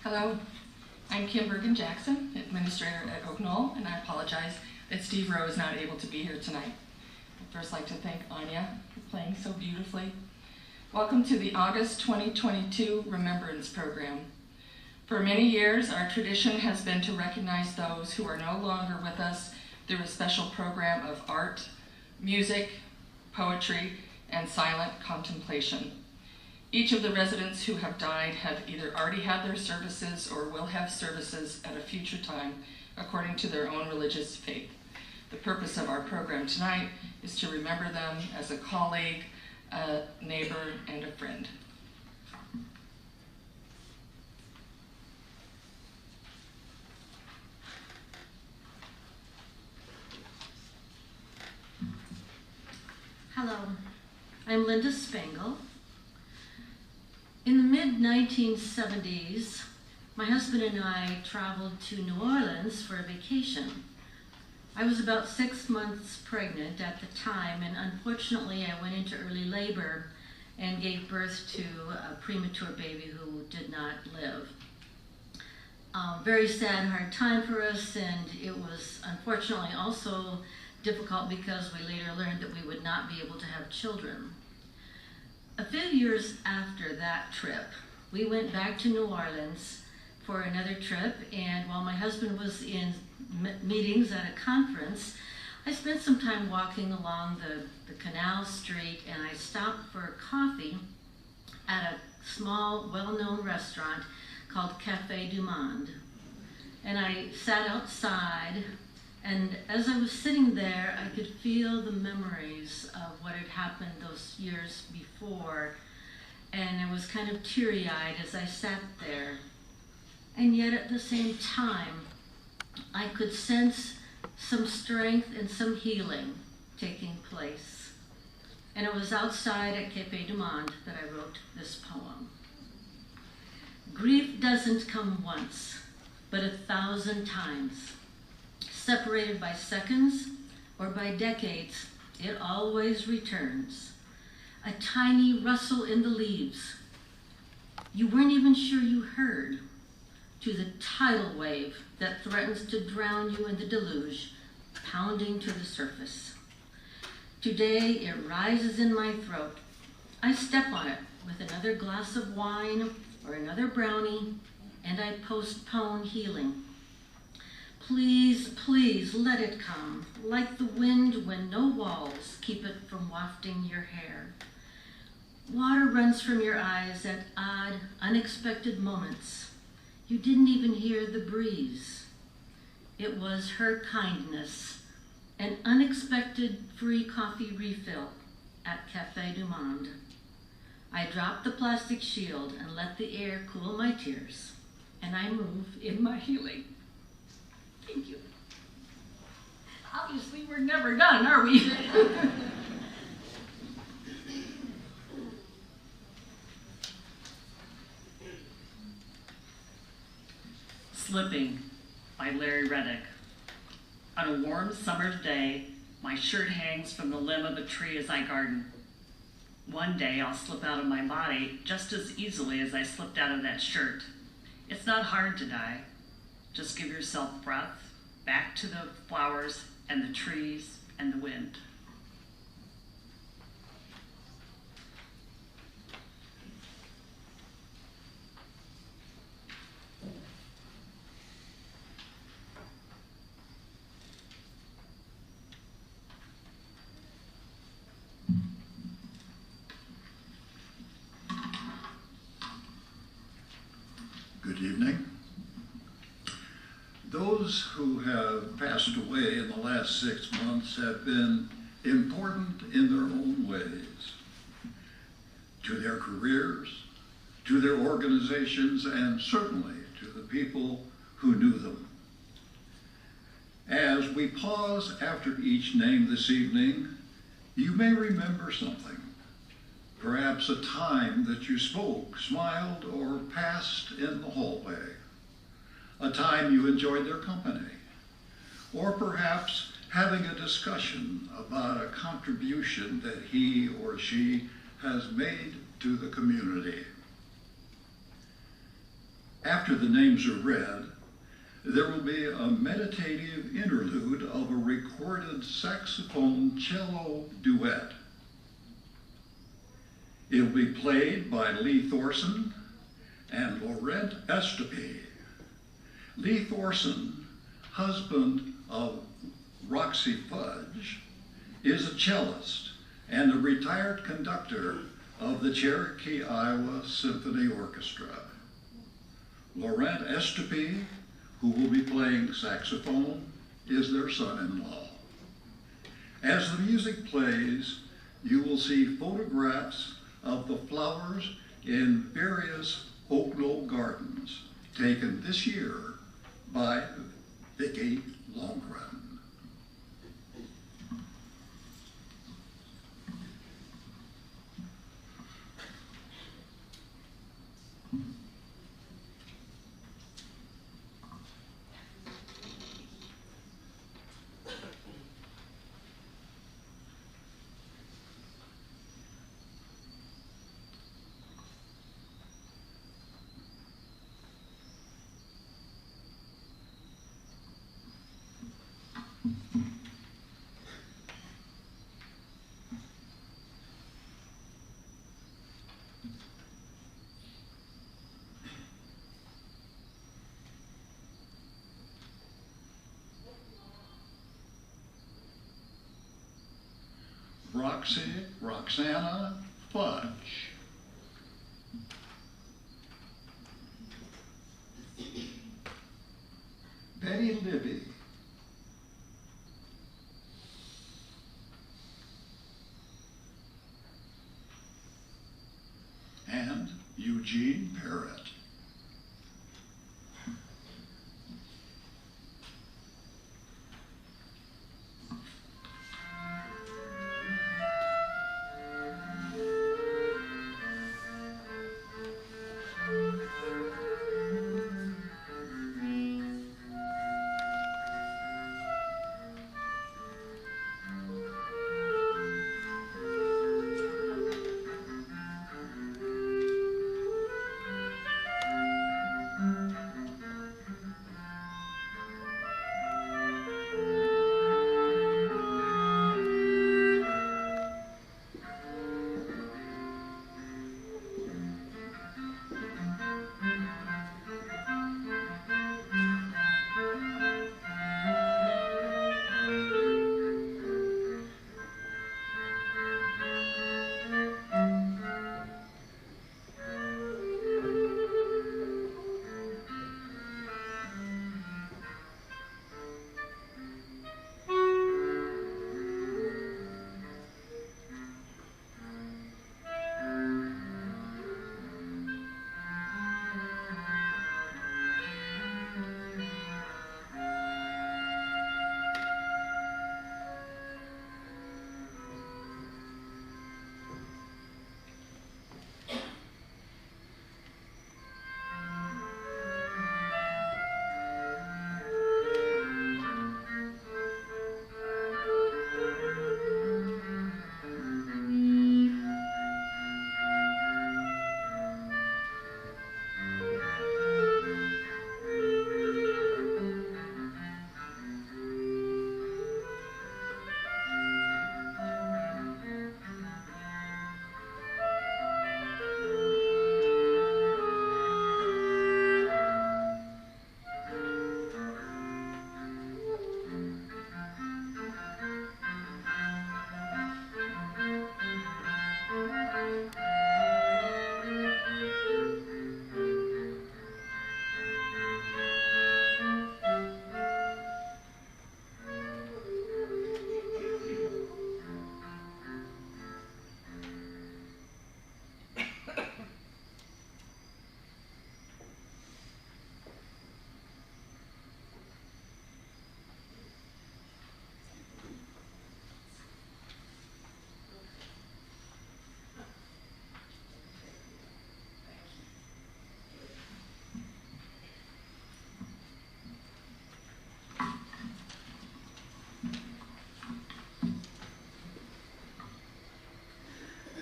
Hello, I'm Kim Bergen-Jackson, Administrator at Oak Knoll, and I apologize that Steve Rowe is not able to be here tonight. I'd first like to thank Anya for playing so beautifully. Welcome to the August 2022 Remembrance Program. For many years, our tradition has been to recognize those who are no longer with us through a special program of art, music, poetry, and silent contemplation. Each of the residents who have died have either already had their services or will have services at a future time according to their own religious faith. The purpose of our program tonight is to remember them as a colleague, a neighbor, and a friend. Hello, I'm Linda Spangle. In the mid-1970s, my husband and I traveled to New Orleans for a vacation. I was about 6 months pregnant at the time, and unfortunately I went into early labor and gave birth to a premature baby who did not live. Very sad, hard time for us, and it was unfortunately also difficult because we later learned that we would not be able to have children. A few years after that trip, we went back to New Orleans for another trip, and while my husband was in meetings at a conference, I spent some time walking along the canal street, and I stopped for coffee at a small, well-known restaurant called Café du Monde. And I sat outside, and as I was sitting there, I could feel the memories of what had happened those years before, and I was kind of teary-eyed as I sat there. And yet at the same time, I could sense some strength and some healing taking place. And it was outside at Café du Monde that I wrote this poem. Grief doesn't come once, but 1,000 times. Separated by seconds or by decades, it always returns. A tiny rustle in the leaves you weren't even sure you heard, to the tidal wave that threatens to drown you in the deluge, pounding to the surface. Today it rises in my throat. I step on it with another glass of wine or another brownie, and I postpone healing. Please, please let it come, like the wind when no walls keep it from wafting your hair. Water runs from your eyes at odd, unexpected moments. You didn't even hear the breeze. It was her kindness, an unexpected free coffee refill at Café du Monde. I dropped the plastic shield and let the air cool my tears, and I move in my healing. Thank you. Obviously, we're never done, are we? Slipping by Larry Reddick. On a warm summer's day, my shirt hangs from the limb of a tree as I garden. One day I'll slip out of my body just as easily as I slipped out of that shirt. It's not hard to die. Just give yourself breath back to the flowers and the trees and the wind. Good evening. Those who have passed away in the last 6 months have been important in their own ways, to their careers, to their organizations, and certainly to the people who knew them. As we pause after each name this evening, you may remember something. Perhaps a time that you spoke, smiled, or passed in the hallway. A time you enjoyed their company. Or perhaps having a discussion about a contribution that he or she has made to the community. After the names are read, there will be a meditative interlude of a recorded saxophone cello duet. It will be played by Lee Thorson and Laurent Estepé. Lee Thorson, husband of Roxy Fudge, is a cellist and a retired conductor of the Cherokee, Iowa Symphony Orchestra. Laurent Estepé, who will be playing saxophone, is their son-in-law. As the music plays, you will see photographs of the flowers in various Oak Knoll gardens taken this year by Vicki Longren. Roxana Fudge. Betty Libby. And Eugene Parrott.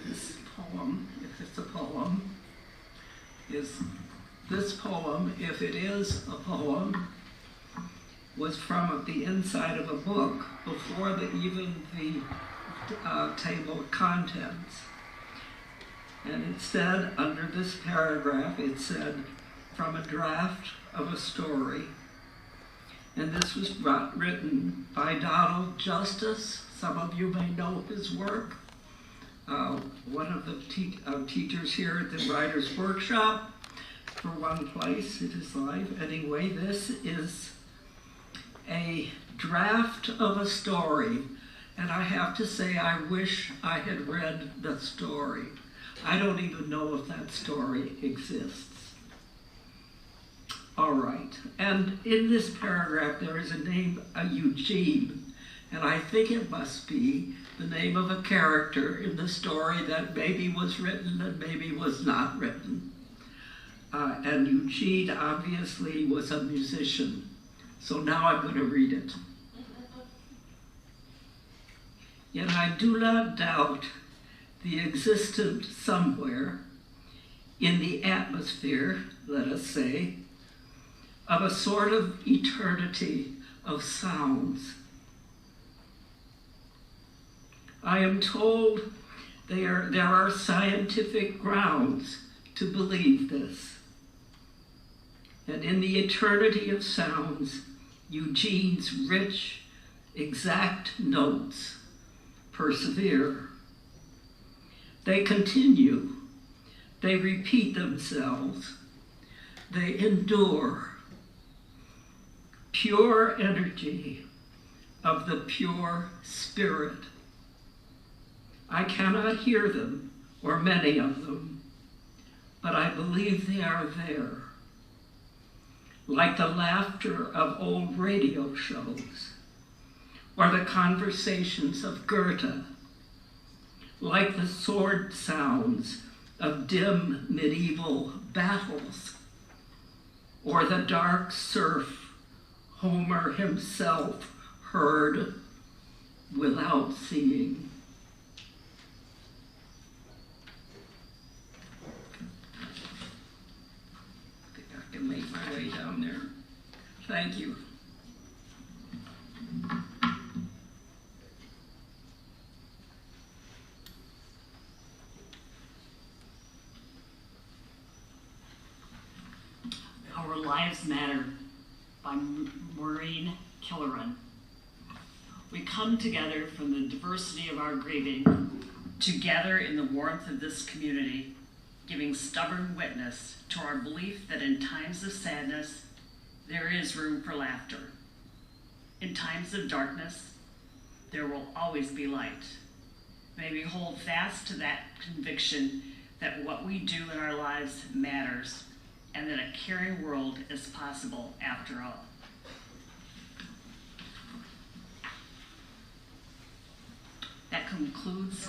This poem, if it's a poem, is This poem, if it is a poem, was from the inside of a book before even the table of contents. And it said, under this paragraph, it said, from a draft of a story. And this was written by Donald Justice. Some of you may know his work. One of the teachers here at the Writers' Workshop for one place in his life. Anyway, this is a draft of a story. And I have to say, I wish I had read the story. I don't even know if that story exists. All right, and in this paragraph there is a name, Eugene, and I think it must be the name of a character in the story that maybe was written and maybe was not written. And Eugene obviously was a musician. So now I'm going to read it. Yet I do not doubt the existence somewhere in the atmosphere, let us say, of a sort of eternity of sounds. I am told there are scientific grounds to believe this. And in the eternity of sounds, Eugene's rich, exact notes persevere. They continue, they repeat themselves, they endure. Pure energy of the pure spirit. I cannot hear them, or many of them, but I believe they are there. Like the laughter of old radio shows, or the conversations of Goethe, like the sword sounds of dim medieval battles, or the dark surf Homer himself heard without seeing. I think I can make my way down there. Thank you. Our Lives Matter by Maureen Killeran. We come together from the diversity of our grieving, together in the warmth of this community, giving stubborn witness to our belief that in times of sadness, there is room for laughter. In times of darkness, there will always be light. May we hold fast to that conviction that what we do in our lives matters, and that a caring world is possible after all. That concludes.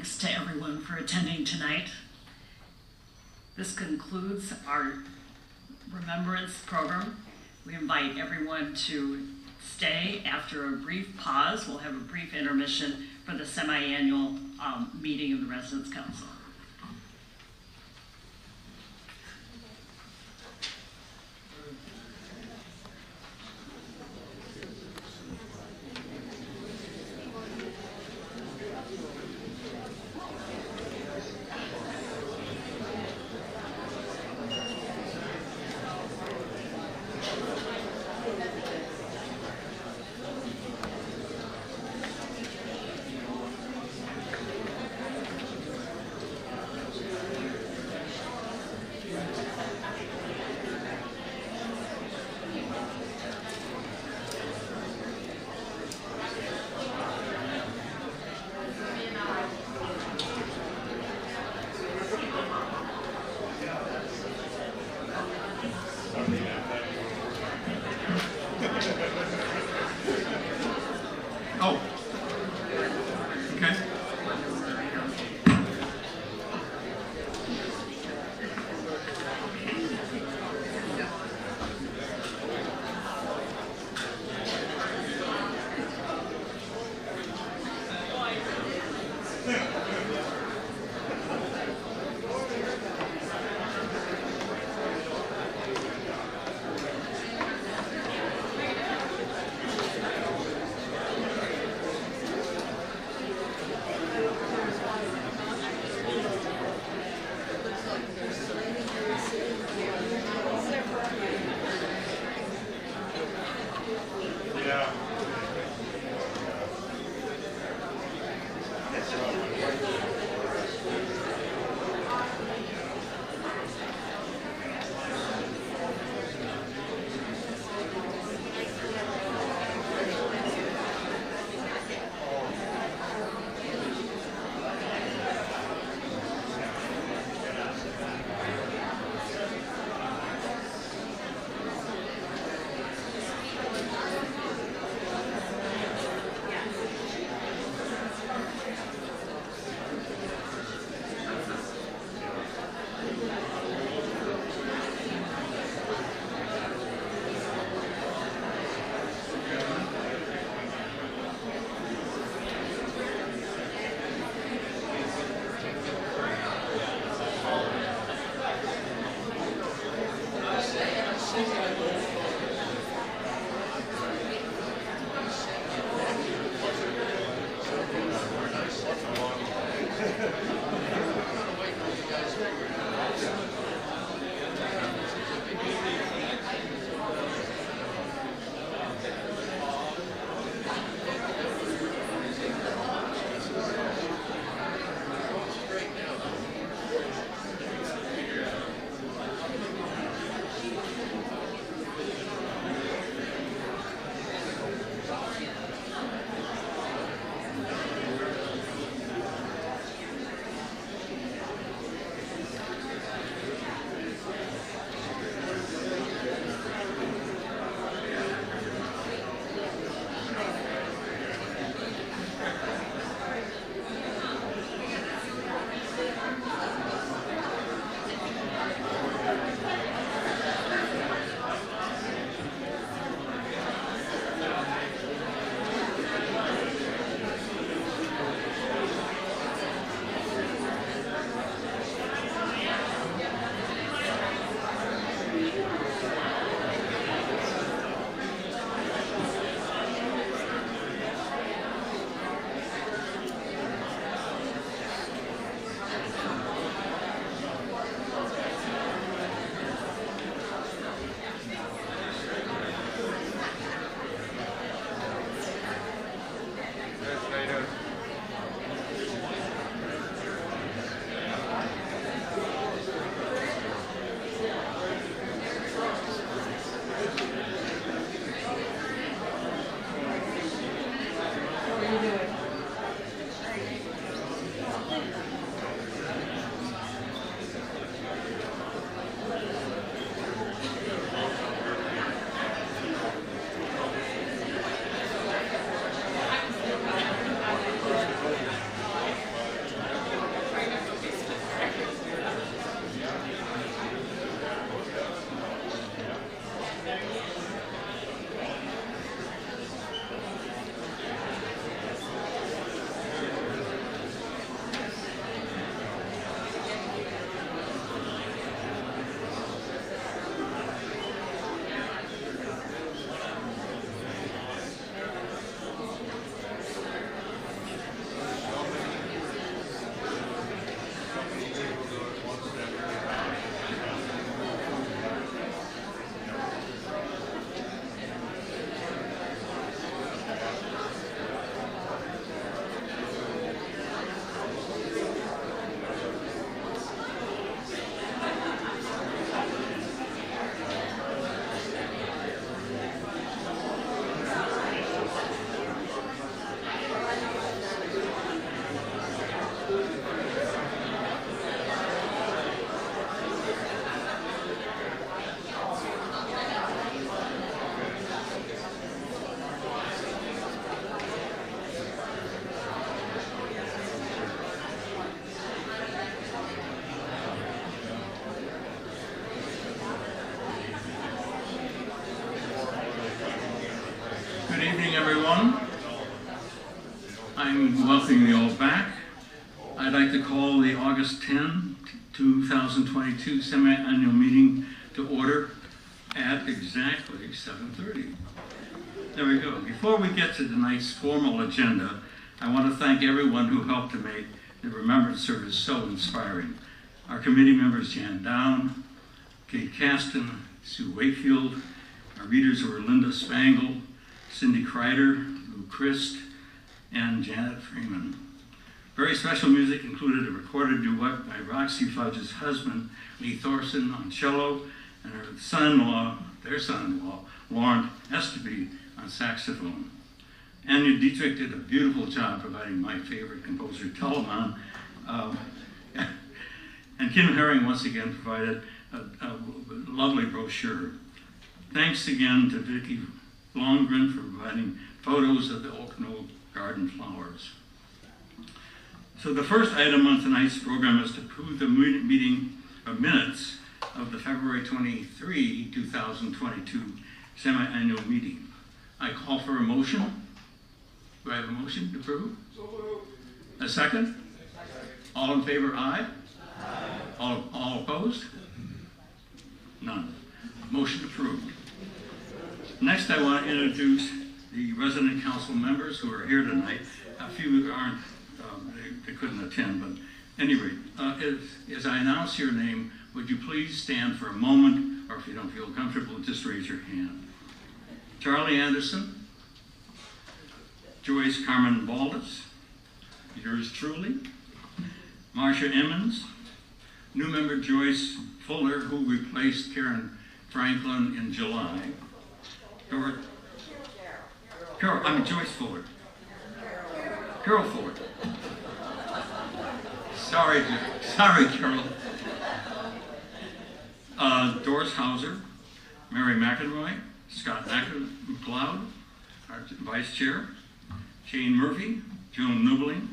thanks to everyone for attending tonight. This concludes our Remembrance program. We invite everyone to stay after a brief pause. We'll have a brief intermission for the semi-annual meeting of the Residence Council. Oh, okay. Good evening, everyone. I'm welcoming you all back. I'd like to call the August 10, 2022 semi-annual meeting to order at exactly 7:30. There we go. Before we get to tonight's formal agenda, I want to thank everyone who helped to make the Remembrance service so inspiring. Our committee members Jan Down, Kate Caston, Sue Wakefield. Our readers were Linda Spangle, Cindy Kreider, Lou Christ, and Janet Freeman. Very special music included a recorded duet by Roxy Fudge's husband, Lee Thorson, on cello, and her son-in-law, their son-in-law, Lauren Estaby, on saxophone. Anya Dietrich did a beautiful job providing my favorite composer, Telemann. And Kim Herring once again provided a lovely brochure. Thanks again to Vicki Longren for providing photos of the Oak Knoll garden flowers. So the first item on tonight's program is to approve the meeting of minutes of the February 23, 2022 semi-annual meeting. I call for a motion. Do I have a motion to approve? A second? All in favor, aye? All opposed? None. Motion approved. Next, I want to introduce the resident council members who are here tonight. A few aren't, they couldn't attend, but at any rate, as I announce your name, would you please stand for a moment, or if you don't feel comfortable, just raise your hand. Charlie Anderson, Joyce Carmen Baldus, yours truly, Marcia Emmons, new member Joyce Fuller, who replaced Karen Franklin in July. Joyce Fuller. Carol Fuller. Sorry, Carol. Doris Hauser, Mary McElroy, Scott McLeod, our vice chair, Jane Murphy, Joan Nubling,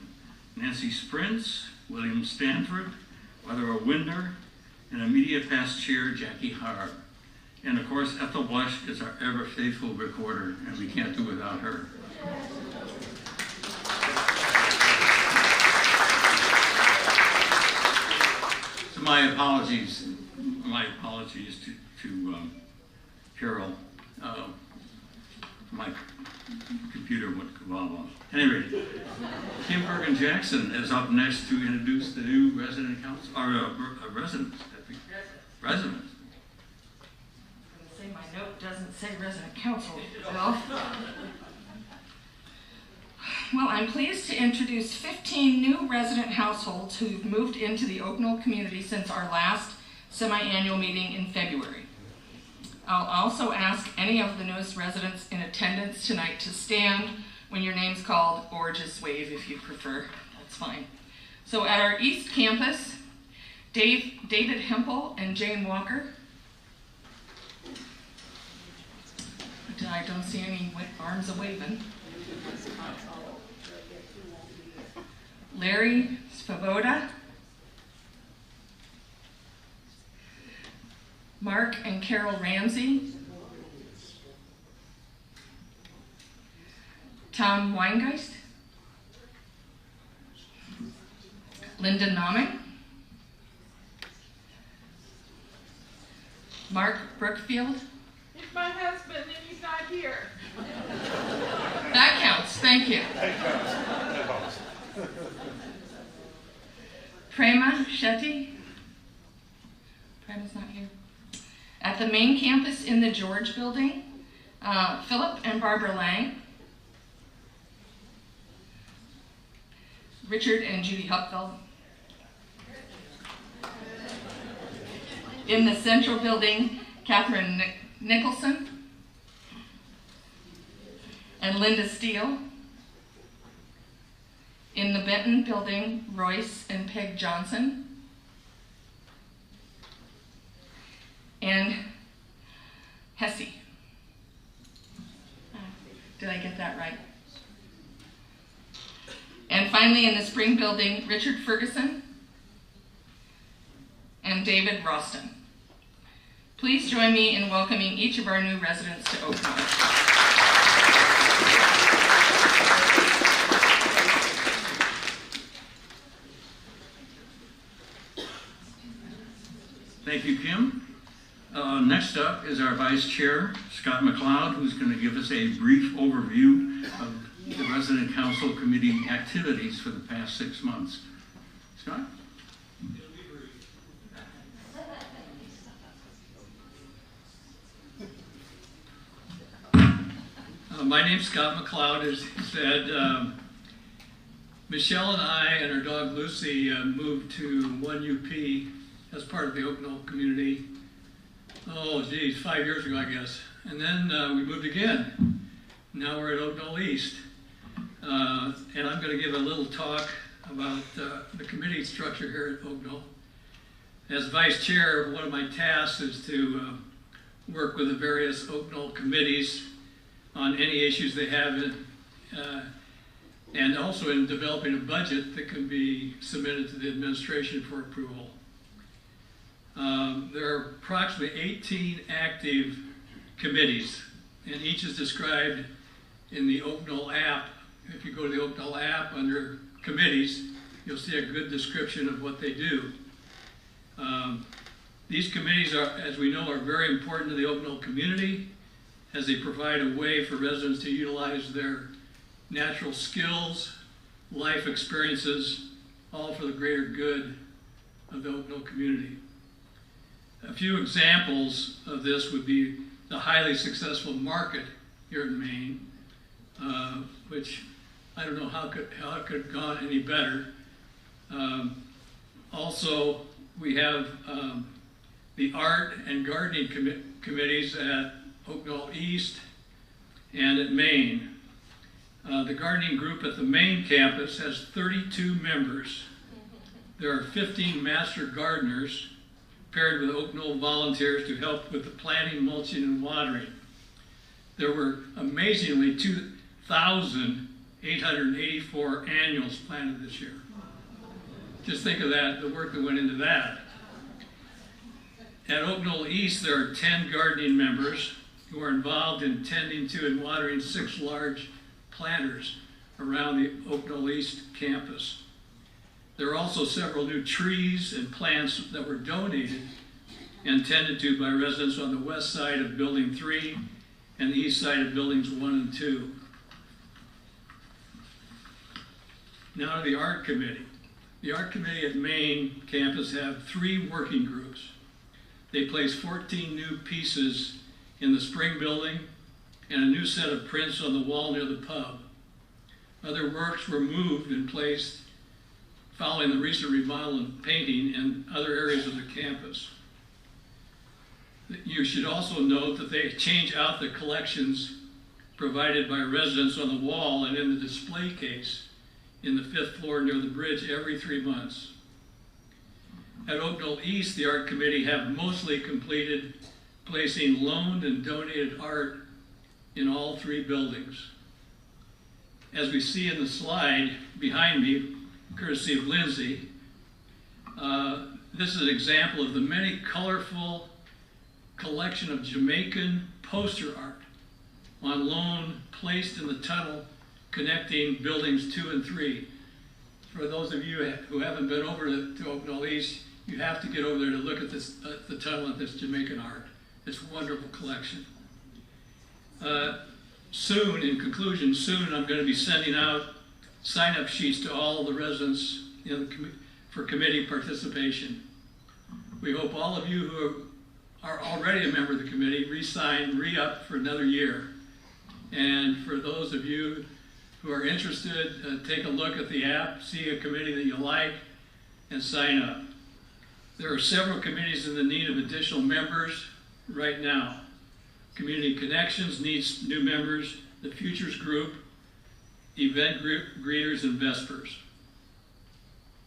Nancy Sprintz, William Stanford, Weather Winder, and immediate past chair, Jackie Harb. And of course, Ethel Blush is our ever faithful recorder, and we can't do without her. So my apologies to Carol. My computer went kabobble. Anyway, Kim Bergen-Jackson is up next to introduce the new resident council, or residents. Residents. Say my note doesn't say resident council, Bill. Well, I'm pleased to introduce 15 new resident households who've moved into the Oak Knoll community since our last semi-annual meeting in February. I'll also ask any of the newest residents in attendance tonight to stand when your name's called, or just wave if you prefer, that's fine. So at our East Campus, David Hempel and Jane Walker. I don't see any arms a-waving. Larry Svoboda. Mark and Carol Ramsey. Tom Weingeist. Linda Nauman. Mark Brookfield. It's my husband and he's not here. That counts, thank you. Prema Shetty. Prema's not here. At the main campus in the George building, Philip and Barbara Lang. Richard and Judy Hupfeld. In the central building, Catherine Nicholson and Linda Steele. In the Benton building, Royce and Peg Johnson. And Hesse. Did I get that right? And finally, in the Spring building, Richard Ferguson and David Roston. Please join me in welcoming each of our new residents to Oak Knoll. next up is our Vice Chair, Scott McLeod, who's going to give us a brief overview of the Resident Council Committee activities for the past 6 months. Scott? My name's Scott McLeod, as he said. Michelle and I and our dog Lucy moved to 1UP as part of the Oak Knoll community, 5 years ago, I guess. And then we moved again. Now we're at Oak Knoll East. And I'm going to give a little talk about the committee structure here at Oak Knoll. As Vice Chair, one of my tasks is to work with the various Oak Knoll committees on any issues they have, and also in developing a budget that can be submitted to the administration for approval. There are approximately 18 active committees, and each is described in the Oak Knoll app. If you go to the Oak Knoll app under committees, you'll see a good description of what they do. These committees are, as we know, are very important to the Oak Knoll community, as they provide a way for residents to utilize their natural skills, life experiences, all for the greater good of the Oak Knoll community. A few examples of this would be the highly successful market here in Maine, which I don't know how it could have gone any better. Also, we have the art and gardening committees at Oak Knoll East and at Maine. The gardening group at the Maine campus has 32 members. There are 15 master gardeners paired with Oak Knoll volunteers to help with the planting, mulching, and watering. There were amazingly 2,884 annuals planted this year. Just think of that, the work that went into that. At Oak Knoll East, there are 10 gardening members who are involved in tending to and watering 6 large planters around the Oak Knoll East campus. There are also several new trees and plants that were donated and tended to by residents on the west side of Building 3 and the east side of Buildings 1 and 2. Now to the Art Committee. The Art Committee at Maine campus have 3 working groups. They placed 14 new pieces in the spring building and a new set of prints on the wall near the pub. Other works were moved and placed following the recent remodel and painting in other areas of the campus. You should also note that they change out the collections provided by residents on the wall and in the display case in the 5th floor near the bridge every 3 months. At Oak Knoll East, the Art Committee have mostly completed placing loaned and donated art in all 3 buildings. As we see in the slide behind me, courtesy of Lindsay, this is an example of the many colorful collection of Jamaican poster art on loan placed in the tunnel connecting buildings 2 and 3. For those of you who haven't been over to Oak Knoll East, you have to get over there to look at this, the tunnel at this Jamaican art. It's a wonderful collection. Soon, in conclusion, I'm going to be sending out sign-up sheets to all the residents for committee participation. We hope all of you who are already a member of the committee re-up for another year. And for those of you who are interested, take a look at the app, see a committee that you like, and sign up. There are several committees in the need of additional members right now. Community Connections needs new members, the Futures Group, Event Greeters, and Vespers.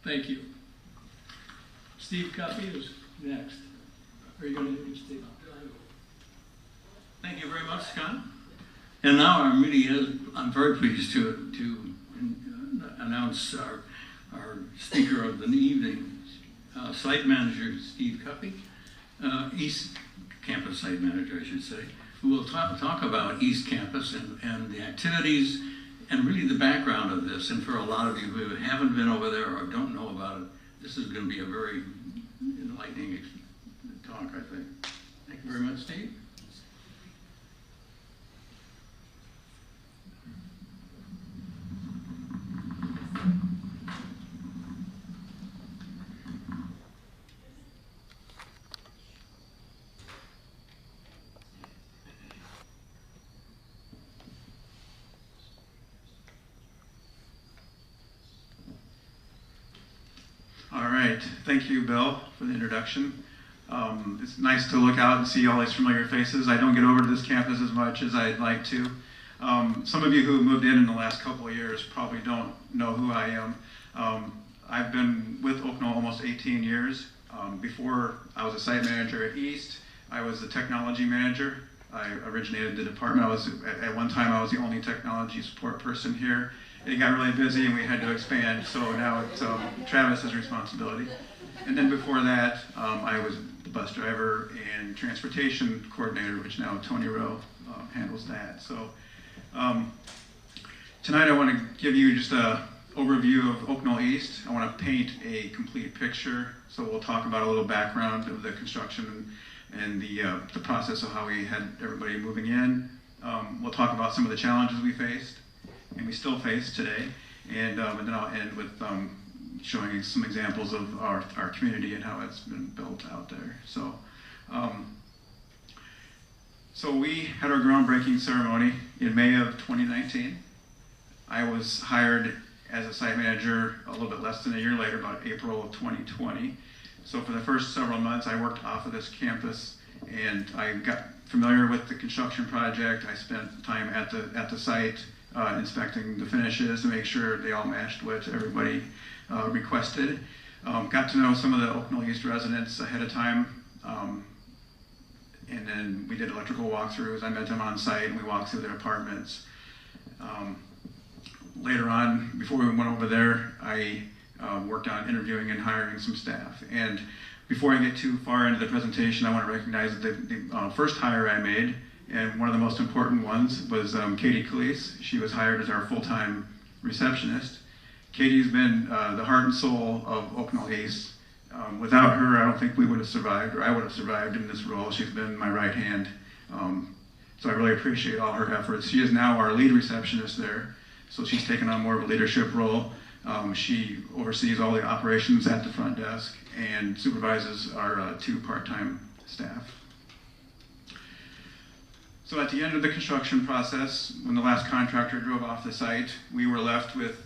Thank you. Steve Cuffey is next. Are you going to introduce Steve? Thank you very much, Scott. And now I'm very pleased to announce our speaker of the evening, Site Manager Steve Cuffey, East Campus Site Manager, I should say, who will talk about East Campus and the activities and really the background of this. And for a lot of you who haven't been over there or don't know about it, this is going to be a very enlightening talk, I think. Thank you very much, Steve. All right, thank you, Bill, for the introduction. It's nice to look out and see all these familiar faces. I don't get over to this campus as much as I'd like to. Some of you who moved in the last couple of years probably don't know who I am. I've been with Oak Knoll almost 18 years. Before I was a site manager at East, I was the technology manager. I originated the department. At one time I was the only technology support person here. It got really busy and we had to expand, so now it's Travis's responsibility. And then before that, I was the bus driver and transportation coordinator, which now Tony Rowe handles that. So tonight I want to give you just an overview of Oak Knoll East. I want to paint a complete picture, so we'll talk about a little background of the construction and the process of how we had everybody moving in. We'll talk about some of the challenges we faced and we still face today, and then I'll end with showing you some examples of our community and how it's been built out there. So we had our groundbreaking ceremony in May of 2019. I was hired as a site manager a little bit less than a year later, about April of 2020. So for the first several months, I worked off of this campus, and I got familiar with the construction project. I spent time at the site, inspecting the finishes to make sure they all matched what everybody requested. Got to know some of the Oak Knoll East residents ahead of time, and then we did electrical walkthroughs. I met them on site and we walked through their apartments. Later on, before we went over there, I worked on interviewing and hiring some staff. And before I get too far into the presentation, I want to recognize that the first hire I made, and one of the most important ones, was Katie Calise. She was hired as our full-time receptionist. Katie's been the heart and soul of Oak Knoll East. Without her, I don't think we would have survived, or I would have survived in this role. She's been my right hand. So I really appreciate all her efforts. She is now our lead receptionist there, so she's taken on more of a leadership role. She oversees all the operations at the front desk and supervises our 2 part-time staff. So at the end of the construction process, when the last contractor drove off the site, we were left with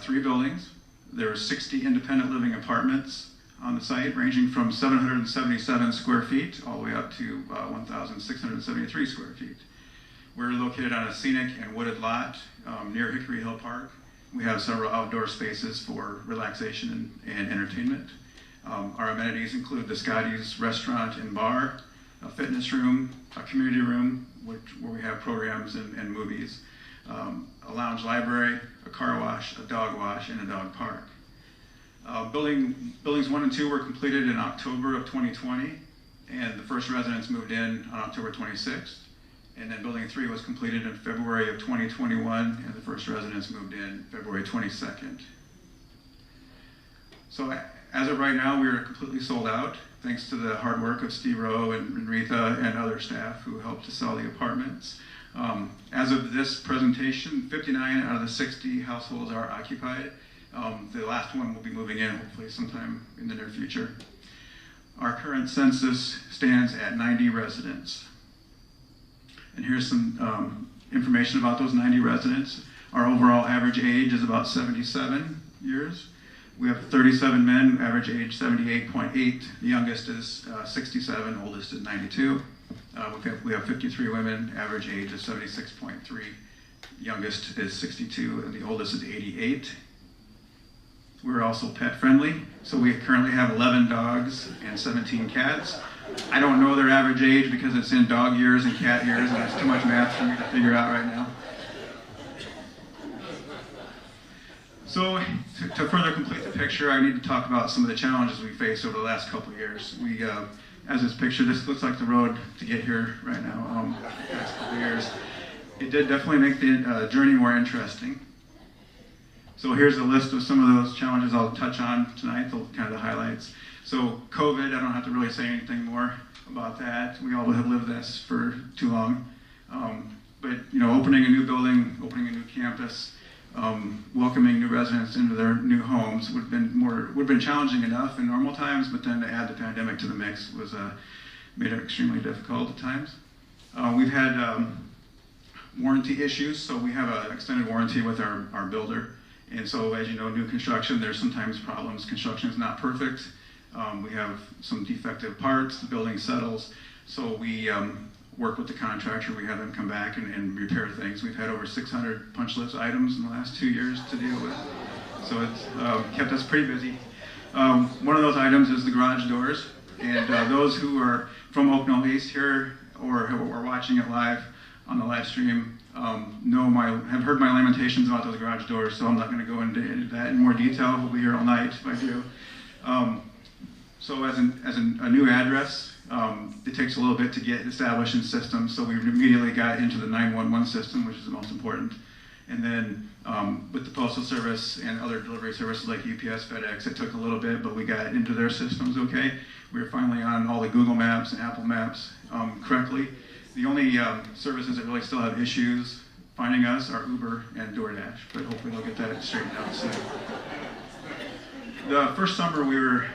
3 buildings. There were 60 independent living apartments on the site, ranging from 777 square feet all the way up to 1,673 square feet. We're located on a scenic and wooded lot near Hickory Hill Park. We have several outdoor spaces for relaxation and entertainment. Our amenities include the Scotty's restaurant and bar, a fitness room, a community room, where we have programs and movies, a lounge library, a car wash, a dog wash, and a dog park. Buildings 1 and 2 were completed in October of 2020, and the first residents moved in on October 26th. And then building 3 was completed in February of 2021, and the first residents moved in February 22nd. So as of right now, we are completely sold out, thanks to the hard work of Steve Rowe and Rita and other staff who helped to sell the apartments. As of this presentation, 59 out of the 60 households are occupied. The last one will be moving in hopefully sometime in the near future. Our current census stands at 90 residents. And here's some information about those 90 residents. Our overall average age is about 77 years. We have 37 men, average age 78.8. The youngest is 67, oldest is 92. We have 53 women, average age is 76.3. Youngest is 62, and the oldest is 88. We're also pet friendly, so we currently have 11 dogs and 17 cats. I don't know their average age because it's in dog years and cat years, and it's too much math for me to figure out right now. So to further complete the picture, I need to talk about some of the challenges we faced over the last couple of years. As this picture, this looks like the road to get here right now, the last couple of years. It did definitely make the journey more interesting. So here's a list of some of those challenges I'll touch on tonight, kind of the highlights. So COVID, I don't have to really say anything more about that. We all have lived this for too long. But opening a new building, opening a new campus, welcoming new residents into their new homes would have been challenging enough in normal times, but then to add the pandemic to the mix was made it extremely difficult at times. We've had warranty issues, so we have an extended warranty with our builder. And so, as you know, new construction, there's sometimes problems. Construction is not perfect. We have some defective parts, the building settles. So we work with the contractor, we have them come back and repair things. We've had over 600 punch list items in the last 2 years to deal with. So it's kept us pretty busy. One of those items is the garage doors. And those who are from Oak Knoll East here or are watching it live on the live stream have heard my lamentations about those garage doors, so I'm not going to go into that in more detail. We'll be here all night if I do. So as a new address, it takes a little bit to get established in systems, so we immediately got into the 911 system, which is the most important. And then with the Postal Service and other delivery services like UPS, FedEx, it took a little bit, but we got into their systems okay. We were finally on all the Google Maps and Apple Maps correctly. The only services that really still have issues finding us are Uber and DoorDash, but hopefully they'll get that straightened out soon. The first summer we were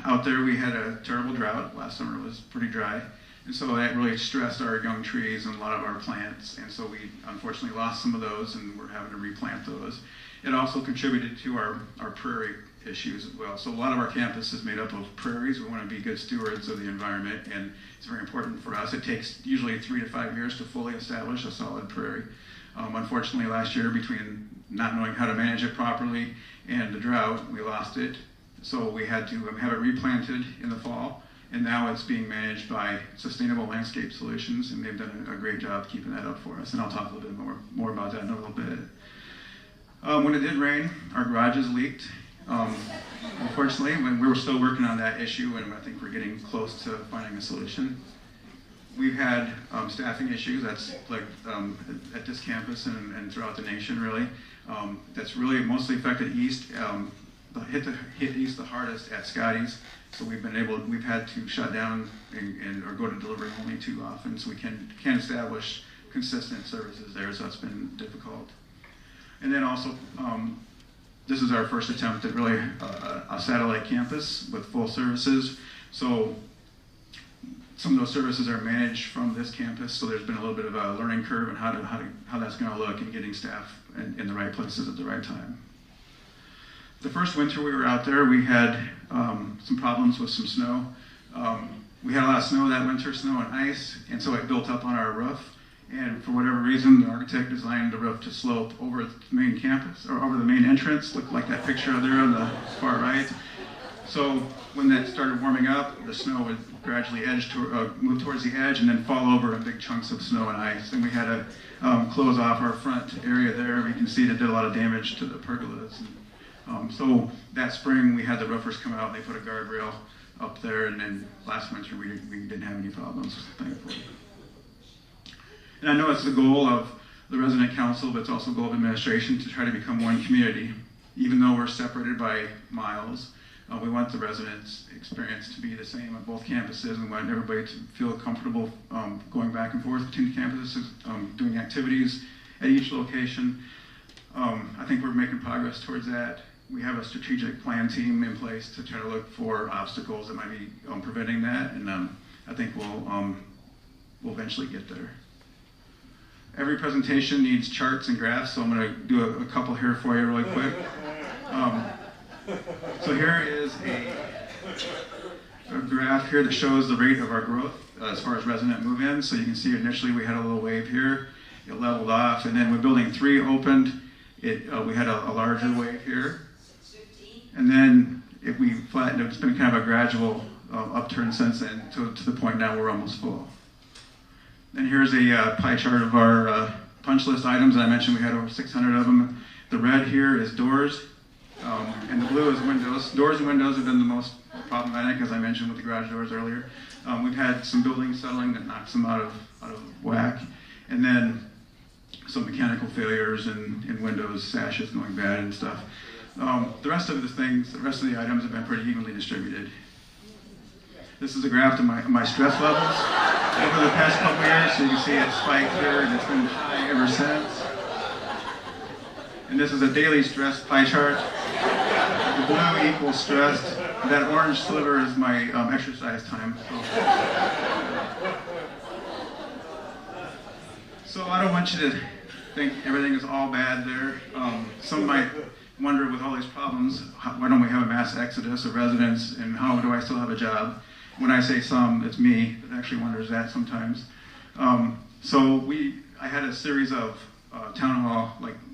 out there, we had a terrible drought. Last summer was pretty dry. And so that really stressed our young trees and a lot of our plants. And so we unfortunately lost some of those and we're having to replant those. It also contributed to our prairie issues as well. So a lot of our campus is made up of prairies. We want to be good stewards of the environment, and it's very important for us. It takes usually 3 to 5 years to fully establish a solid prairie. Unfortunately, last year, between not knowing how to manage it properly and the drought, we lost it. So we had to have it replanted in the fall, and now it's being managed by Sustainable Landscape Solutions, and they've done a great job keeping that up for us. And I'll talk a little bit more about that in a little bit. When it did rain, our garages leaked. Unfortunately, when we were still working on that issue, and I think we're getting close to finding a solution. We've had staffing issues. That's like at this campus and throughout the nation, really. That's really mostly affected East. Hit East the hardest at Scotty's. So we've had to shut down or go to delivery only too often, so we can't establish consistent services there. So that's been difficult. And then also, this is our first attempt at really a satellite campus with full services. So some of those services are managed from this campus, so there's been a little bit of a learning curve on how that's going to look and getting staff in the right places at the right time. The first winter we were out there, we had some problems with some snow. We had a lot of snow that winter, snow and ice, and so it built up on our roof. And for whatever reason, the architect designed the roof to slope over the main campus, or over the main entrance, looked like that picture there on the far right. So when that started warming up, the snow would gradually move towards the edge and then fall over in big chunks of snow and ice. And we had to close off our front area there. We can see it did a lot of damage to the pergolas. So that spring, we had the roofers come out and they put a guardrail up there. And then last winter, we didn't have any problems, thankfully. And I know it's the goal of the resident council, but it's also the goal of administration to try to become one community. Even though we're separated by miles, we want the residents' experience to be the same on both campuses, and want everybody to feel comfortable going back and forth between campuses, doing activities at each location. I think we're making progress towards that. We have a strategic plan team in place to try to look for obstacles that might be preventing that, and I think we'll eventually get there. Every presentation needs charts and graphs, so I'm going to do a couple here for you really quick. So here is a graph here that shows the rate of our growth as far as resident move-ins. So you can see initially we had a little wave here, it leveled off, and then when building 3 opened, we had a larger wave here. And then we flattened, it's been kind of a gradual upturn since then to the point now we're almost full. And here's a pie chart of our punch list items. I mentioned we had over 600 of them. The red here is doors, and the blue is windows. Doors and windows have been the most problematic, as I mentioned with the garage doors earlier. We've had some buildings settling that knocks them out of whack, and then some mechanical failures and windows, sashes going bad and stuff. The rest of the items have been pretty evenly distributed. This is a graph of my stress levels over the past couple years, so you can see it spiked here and it's been high ever since. And this is a daily stress pie chart. The blue equals stressed. That orange sliver is my exercise time. So I don't want you to think everything is all bad there. Some might wonder, with all these problems, why don't we have a mass exodus of residents, and how do I still have a job? When I say some, it's me that actually wonders that sometimes. I had a series of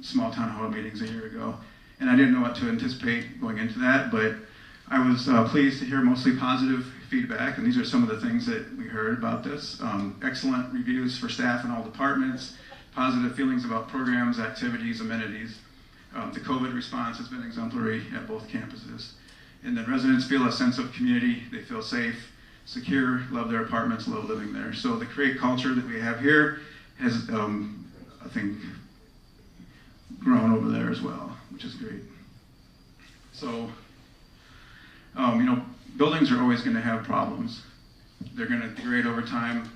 small town hall meetings a year ago, and I didn't know what to anticipate going into that, but I was pleased to hear mostly positive feedback, and these are some of the things that we heard about this. Excellent reviews for staff in all departments, positive feelings about programs, activities, amenities. The COVID response has been exemplary at both campuses. And then residents feel a sense of community, they feel safe, secure, love their apartments, love living there. So the create culture that we have here has, I think, grown over there as well, which is great. So, buildings are always going to have problems. They're going to degrade over time.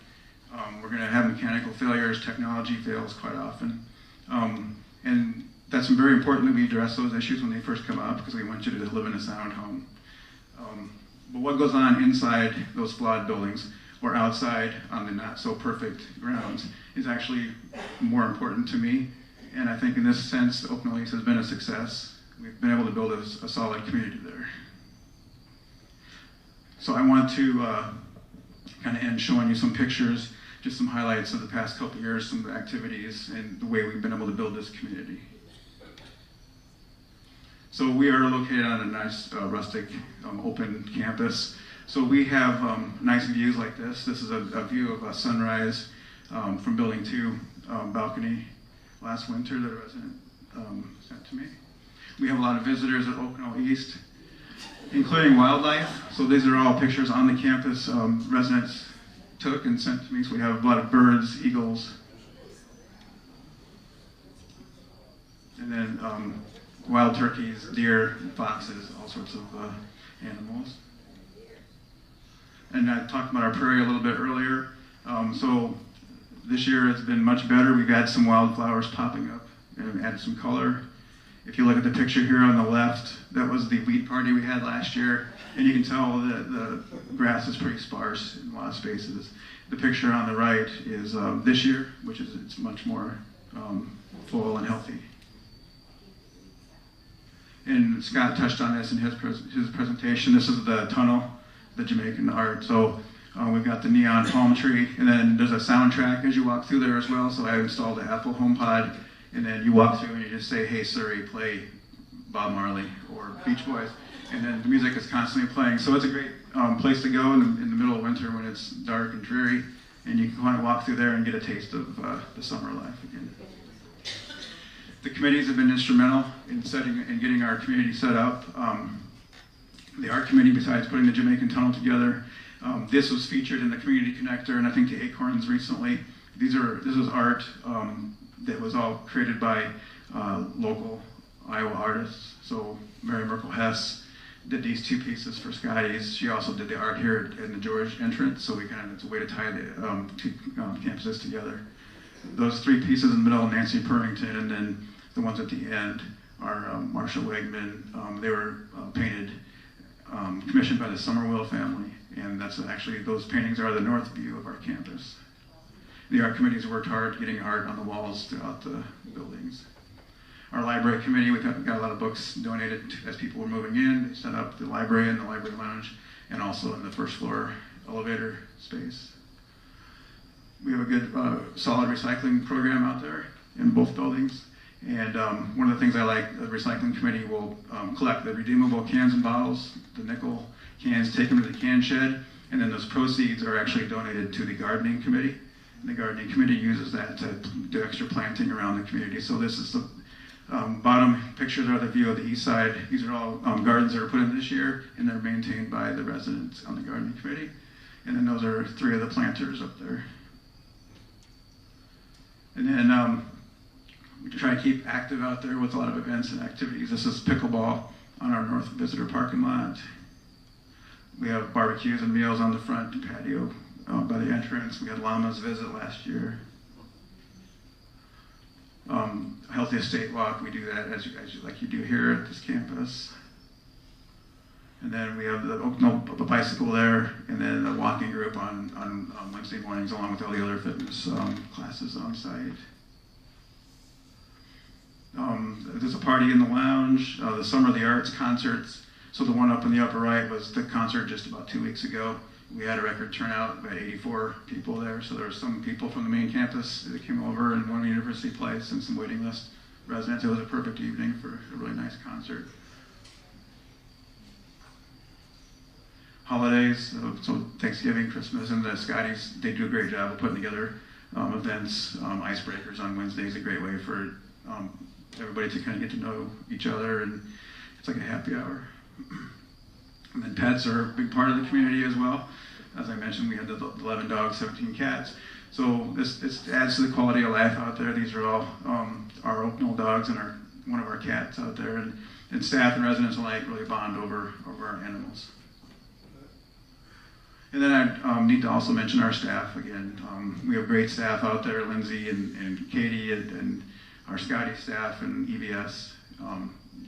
We're going to have mechanical failures, technology fails quite often. And that's very important that we address those issues when they first come up, because we want you to live in a sound home. But what goes on inside those flawed buildings or outside on the not so perfect grounds is actually more important to me. And I think in this sense, Oak Knoll East has been a success. We've been able to build a solid community there. So I want to kind of end showing you some pictures, just some highlights of the past couple years, some of the activities, and the way we've been able to build this community. So we are located on a nice rustic open campus. So we have nice views like this. This is a view of a sunrise from Building 2 balcony last winter that a resident sent to me. We have a lot of visitors at Oak Knoll East, including wildlife. So these are all pictures on the campus residents took and sent to me. So we have a lot of birds, eagles, and then wild turkeys, deer, foxes, all sorts of animals. And I talked about our prairie a little bit earlier. So this year it's been much better. We've had some wildflowers popping up and added some color. If you look at the picture here on the left, that was the wheat party we had last year. And you can tell that the grass is pretty sparse in a lot of spaces. The picture on the right is this year, which is it's much more full and healthy. And Scott touched on this in his presentation. This is the tunnel, the Jamaican art. So we've got the neon palm tree, and then there's a soundtrack as you walk through there as well. So I installed an Apple HomePod, and then you walk through and you just say, "Hey Siri, play Bob Marley or Beach Boys," and then the music is constantly playing. So it's a great place to go in the middle of winter when it's dark and dreary, and you can kind of walk through there and get a taste of the summer life again. The committees have been instrumental in setting and getting our community set up. The art committee, besides putting the Jamaican tunnel together, this was featured in the Community Connector and I think the Acorns recently. This is art that was all created by local Iowa artists. So Mary Merkel Hess did these two pieces for Scotty's. She also did the art here in the George entrance. So it's a way to tie the two campuses together. Those three pieces in the middle, Nancy Purrington, and then the ones at the end are Marshall Wegman. They were painted, commissioned by the Somerville family, and that's actually, those paintings are the north view of our campus. The art committee's worked hard getting art on the walls throughout the buildings. Our library committee, we got a lot of books donated as people were moving in. They set up the library and the library lounge, and also in the first floor elevator space. We have a good, solid recycling program out there in both buildings. And one of the things I like, the recycling committee will collect the redeemable cans and bottles, the nickel cans, take them to the can shed, and then those proceeds are actually donated to the gardening committee. And the gardening committee uses that to do extra planting around the community. So this is the bottom pictures are the view of the east side. These are all gardens that are put in this year, and they're maintained by the residents on the gardening committee. And then those are three of the planters up there. And then we try to keep active out there with a lot of events and activities. This is pickleball on our north visitor parking lot. We have barbecues and meals on the front patio by the entrance. We had llamas visit last year. Healthy Estate Walk, we do that like you do here at this campus. And then we have the bicycle there, and then the walking group on Wednesday mornings, along with all the other fitness classes on site. There's a party in the lounge, the Summer of the Arts concerts. So the one up in the upper right was the concert just about 2 weeks ago. We had a record turnout, about 84 people there. So there were some people from the main campus that came over and one university place and some waiting list residents. It was a perfect evening for a really nice concert. Holidays, so Thanksgiving, Christmas, and the Scotties, they do a great job of putting together events. Icebreakers on Wednesday is a great way for everybody to kind of get to know each other, and it's like a happy hour. And then pets are a big part of the community as well. As I mentioned, we had the 11 dogs, 17 cats. So this adds to the quality of life out there. These are all our Oak Knoll dogs and one of our cats out there, and staff and residents alike really bond over our animals. And then I need to also mention our staff again. We have great staff out there, Lindsay and Katie and our Scotty staff and EVS.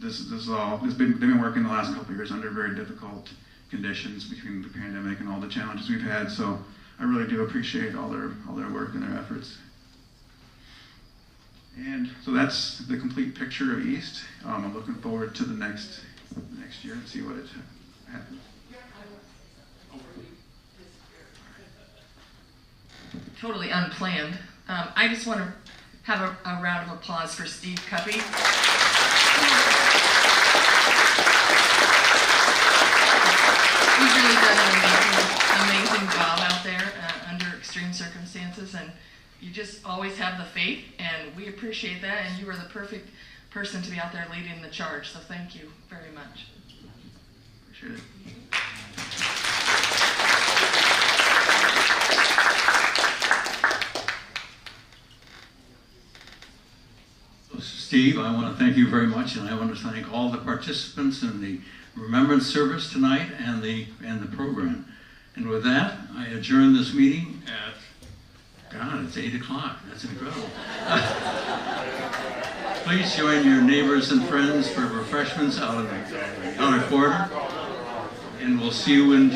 They've been working the last couple of years under very difficult conditions between the pandemic and all the challenges we've had. So I really do appreciate all their work and their efforts. And so that's the complete picture of East. I'm looking forward to the next year and see what happens. Totally unplanned. I just want to have a round of applause for Steve Cuppy. He's really done an amazing job out there under extreme circumstances, and you just always have the faith, and we appreciate that, and you are the perfect person to be out there leading the charge, so thank you very much. Appreciate it. Steve, I want to thank you very much, and I want to thank all the participants in the Remembrance service tonight and the program. And with that, I adjourn this meeting at, God, it's 8 o'clock. That's incredible. Please join your neighbors and friends for refreshments out in the outer corridor, and we'll see you in